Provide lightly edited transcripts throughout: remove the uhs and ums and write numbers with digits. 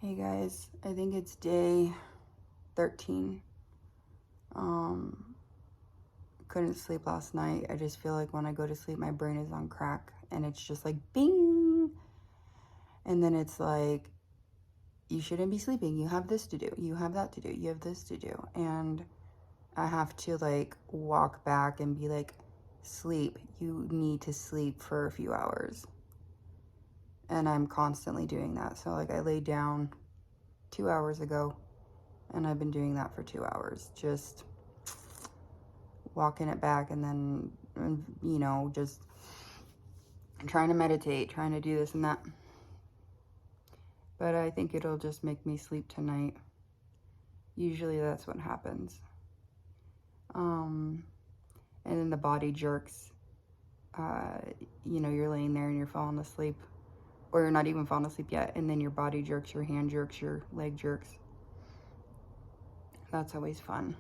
Hey guys, I think it's day 13. Couldn't sleep last night. I just feel like when I go to sleep, my brain is on crack and it's just like bing. And then it's like, you shouldn't be sleeping. You have this to do. You have that to do. You have this to do. And I have to like walk back and be like, sleep. You need to sleep for a few hours. And I'm constantly doing that. So like I laid down 2 hours ago and I've been doing that for 2 hours, just walking it back and then, you know, just trying to meditate, trying to do this and that. But I think it'll just make me sleep tonight. Usually that's what happens. And then the body jerks. You know, you're laying there and you're falling asleep, or you're not even falling asleep yet, and then your body jerks, your hand jerks, your leg jerks. That's always fun.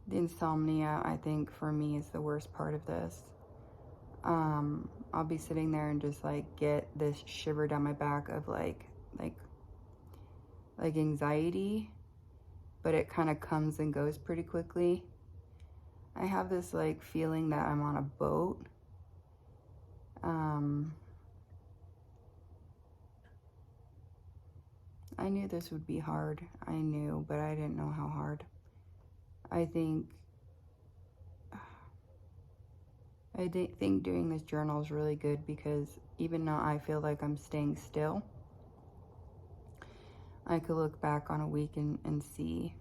The insomnia, I think, for me is the worst part of this. I'll be sitting there and just like get this shiver down my back of like anxiety, but it kind of comes and goes pretty quickly. I have this like feeling that I'm on a boat. I knew this would be hard. I knew, but I didn't know how hard. I think doing this journal is really good because even though I feel like I'm staying still, I could look back on a week and see.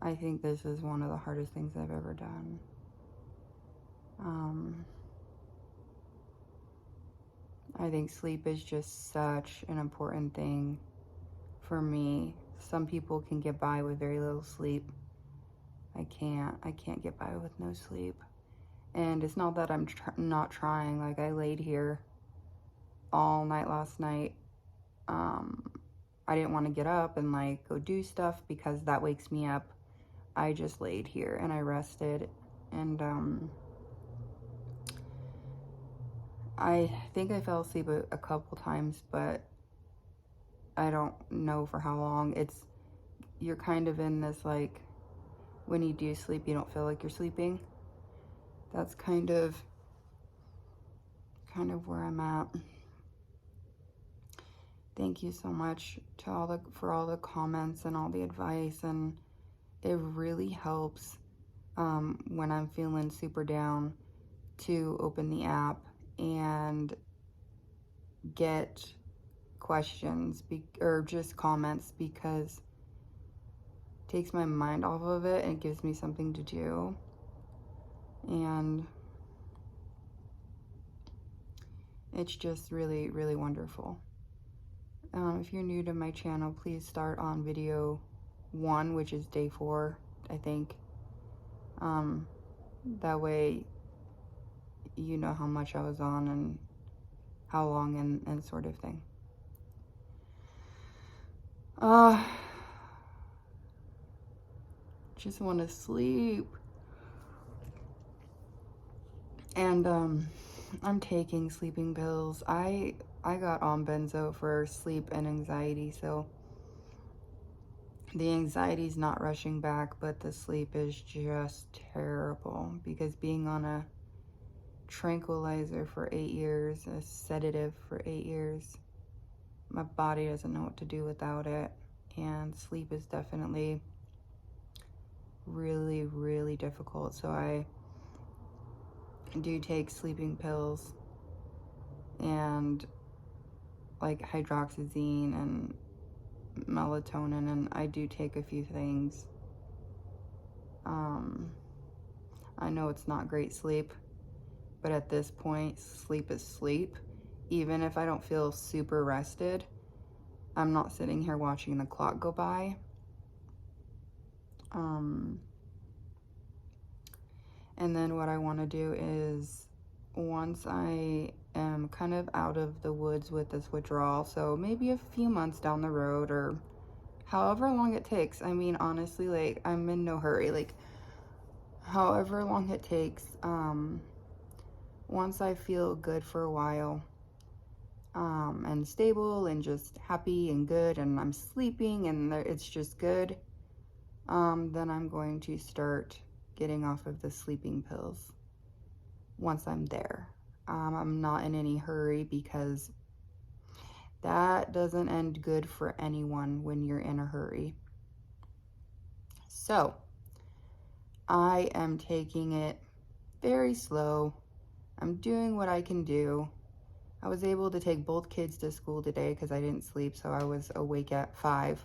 I think this is one of the hardest things I've ever done. I think sleep is just such an important thing for me. Some people can get by with very little sleep. I can't get by with no sleep. And it's not that I'm not trying. Like, I laid here all night last night. I didn't want to get up and like go do stuff because that wakes me up. I just laid here and I rested, and I think I fell asleep a couple times, but I don't know for how long. You're kind of in this, like, when you do sleep, you don't feel like you're sleeping. That's kind of where I'm at. Thank you so much to for all the comments and all the advice, and it really helps when I'm feeling super down to open the app and get questions or just comments, because it takes my mind off of it and it gives me something to do. And it's just really, really wonderful. If you're new to my channel, please start on video 1, which is day 4, I think. That way you know how much I was on and how long and sort of thing. Just want to sleep. And I'm taking sleeping pills. I got on benzo for sleep and anxiety, so the anxiety's not rushing back, but the sleep is just terrible because being on a tranquilizer for 8 years, a sedative for 8 years, my body doesn't know what to do without it, and sleep is definitely really, really difficult. So I do take sleeping pills and like hydroxyzine and melatonin, and I do take a few things. I know it's not great sleep, but at this point, sleep is sleep. Even if I don't feel super rested, I'm not sitting here watching the clock go by. And then what I want to do is, once I am kind of out of the woods with this withdrawal, so maybe a few months down the road or however long it takes. I mean, honestly, like, I'm in no hurry. Like, however long it takes, once I feel good for a while, and stable and just happy and good, and I'm sleeping and it's just good, then I'm going to start getting off of the sleeping pills once I'm there. I'm not in any hurry because that doesn't end good for anyone when you're in a hurry. So I am taking it very slow. I'm doing what I can do. I was able to take both kids to school today because I didn't sleep, so I was awake at 5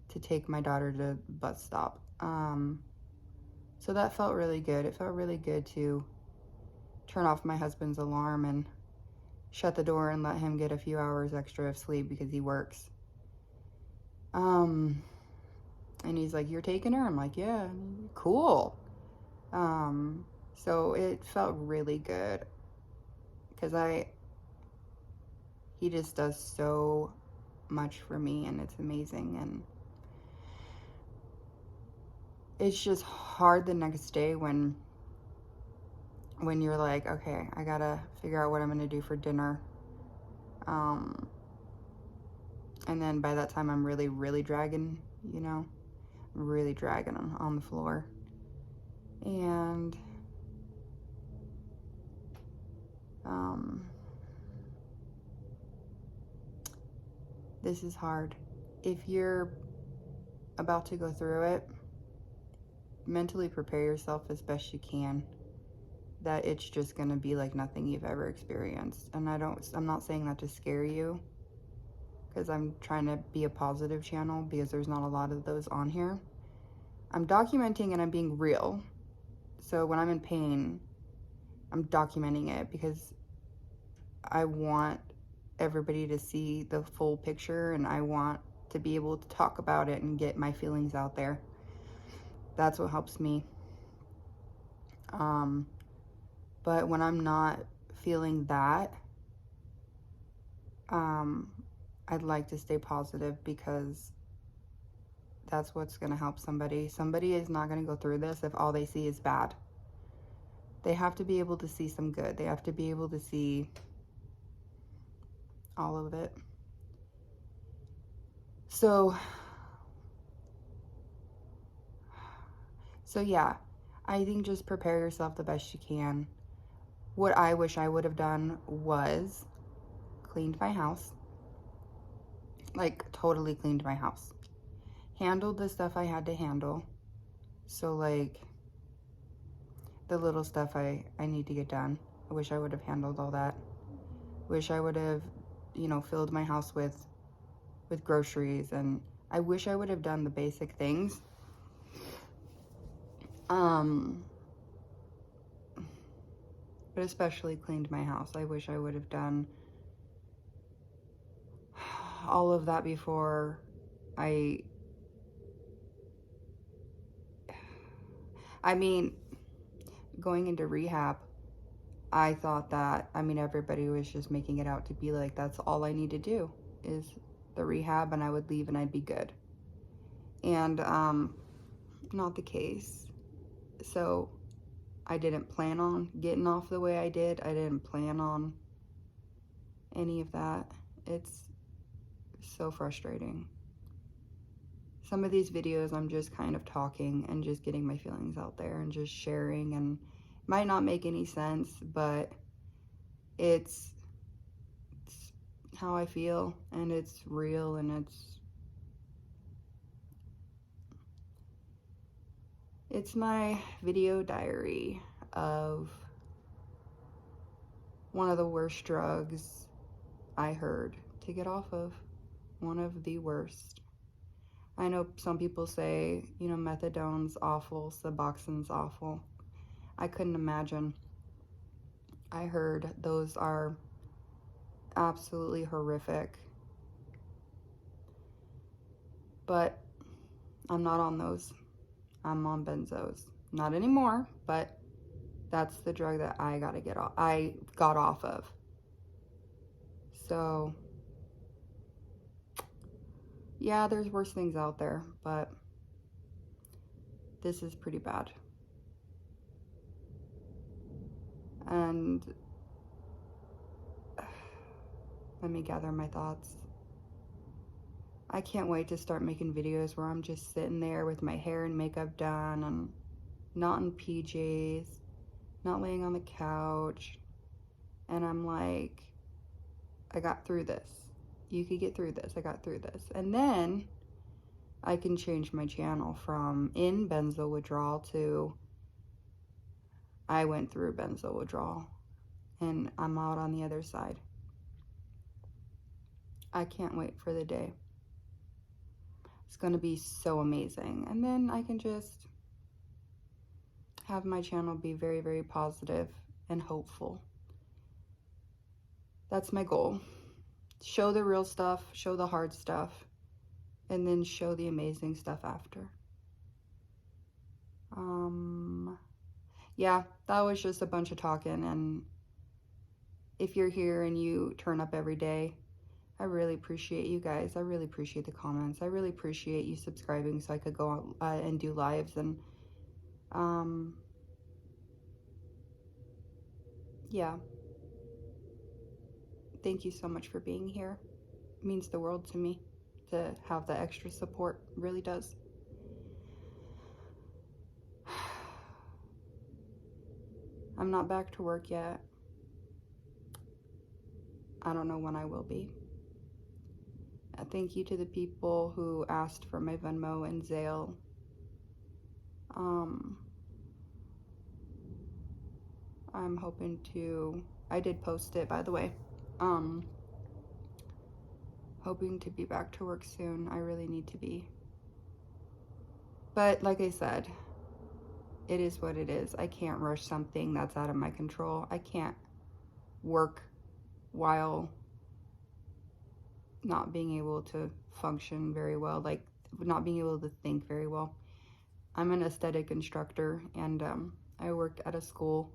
to take my daughter to the bus stop. So that felt really good. It felt really good to turn off my husband's alarm and shut the door and let him get a few hours extra of sleep because he works. And he's like, "You're taking her?" I'm like, "Yeah." Cool. So it felt really good because he just does so much for me, and it's amazing. And it's just hard the next day when you're like, okay, I gotta figure out what I'm gonna do for dinner. And then by that time I'm really dragging, really dragging on the floor. And this is hard. If you're about to go through it, mentally prepare yourself as best you can that it's just gonna be like nothing you've ever experienced. And I'm not saying that to scare you, because I'm trying to be a positive channel because there's not a lot of those on here. I'm documenting and I'm being real. So when I'm in pain, I'm documenting it because I want everybody to see the full picture, and I want to be able to talk about it and get my feelings out there. That's what helps me. But when I'm not feeling that, I'd like to stay positive because that's what's going to help somebody. Somebody is not going to go through this if all they see is bad. They have to be able to see some good. They have to be able to see all of it. So yeah, I think just prepare yourself the best you can. What I wish I would have done was cleaned my house. Like, totally cleaned my house. Handled the stuff I had to handle. So, like, the little stuff I need to get done. I wish I would have handled all that. Wish I would have, filled my house with groceries. And I wish I would have done the basic things. But especially cleaned my house. I wish I would have done all of that before I mean, going into rehab, I thought that, everybody was just making it out to be like, that's all I need to do is the rehab, and I would leave and I'd be good. And, not the case. So I didn't plan on getting off the way I did. I didn't plan on any of that. It's so frustrating. Some of these videos I'm just kind of talking and just getting my feelings out there and just sharing, and it might not make any sense, but it's how I feel, and it's real, and it's my video diary of one of the worst drugs I heard to get off of. One of the worst. I know some people say, methadone's awful, Suboxone's awful. I couldn't imagine. I heard those are absolutely horrific. But I'm not on those. I'm on benzos. Not anymore, but that's the drug that I got off of. So yeah, there's worse things out there, but this is pretty bad. And Let me gather my thoughts. I can't wait to start making videos where I'm just sitting there with my hair and makeup done and not in PJs, not laying on the couch. And I'm like, I got through this. You could get through this. I got through this. And then I can change my channel from in benzo withdrawal to I went through benzo withdrawal and I'm out on the other side. I can't wait for the day. It's going to be so amazing. And then I can just have my channel be very, very positive and hopeful. That's my goal. Show the real stuff, show the hard stuff, and then show the amazing stuff after. Yeah, that was just a bunch of talking, and if you're here and you turn up every day, I really appreciate you guys. I really appreciate the comments. I really appreciate you subscribing so I could go and do lives, and yeah. Thank you so much for being here. It means the world to me to have the extra support. It really does. I'm not back to work yet. I don't know when I will be. Thank you to the people who asked for my Venmo and Zelle. I'm hoping to, I did post it, by the way. Hoping to be back to work soon. I really need to be. But like I said, it is what it is. I can't rush something that's out of my control. I can't work while not being able to function very well, like not being able to think very well. I'm an aesthetic instructor, and I worked at a school,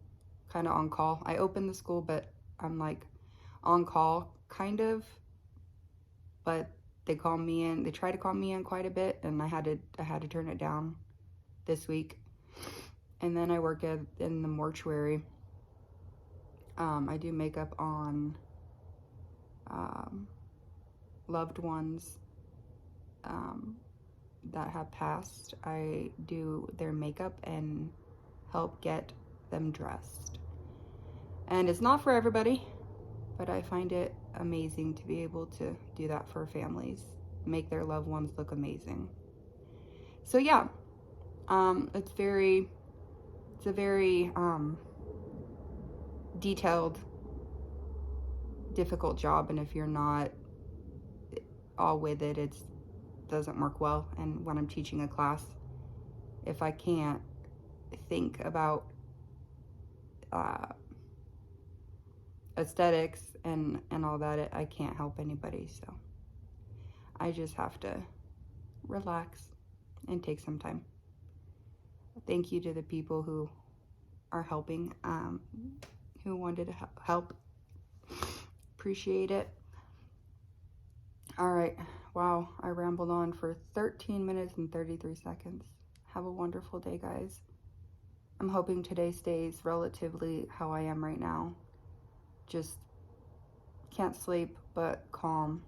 kind of on call. I opened the school, but I'm like on call, kind of. But they call me in. They try to call me in quite a bit, and I had to turn it down this week. And then I work in the mortuary. I do makeup on loved ones that have passed. I do their makeup and help get them dressed. And it's not for everybody, but I find it amazing to be able to do that for families, make their loved ones look amazing. So yeah, it's a very detailed, difficult job, and if you're not all with it, it doesn't work well. And when I'm teaching a class, if I can't think about aesthetics and all that, I can't help anybody. So I just have to relax and take some time. Thank you to the people who are helping, who wanted to help. Appreciate it. All right. Wow, I rambled on for 13 minutes and 33 seconds. Have a wonderful day, guys. I'm hoping today stays relatively how I am right now. Just can't sleep, but calm.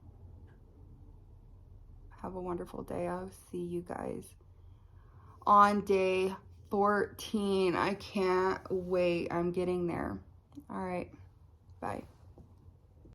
Have a wonderful day. I'll see you guys on day 14. I can't wait. I'm getting there. All right. Bye.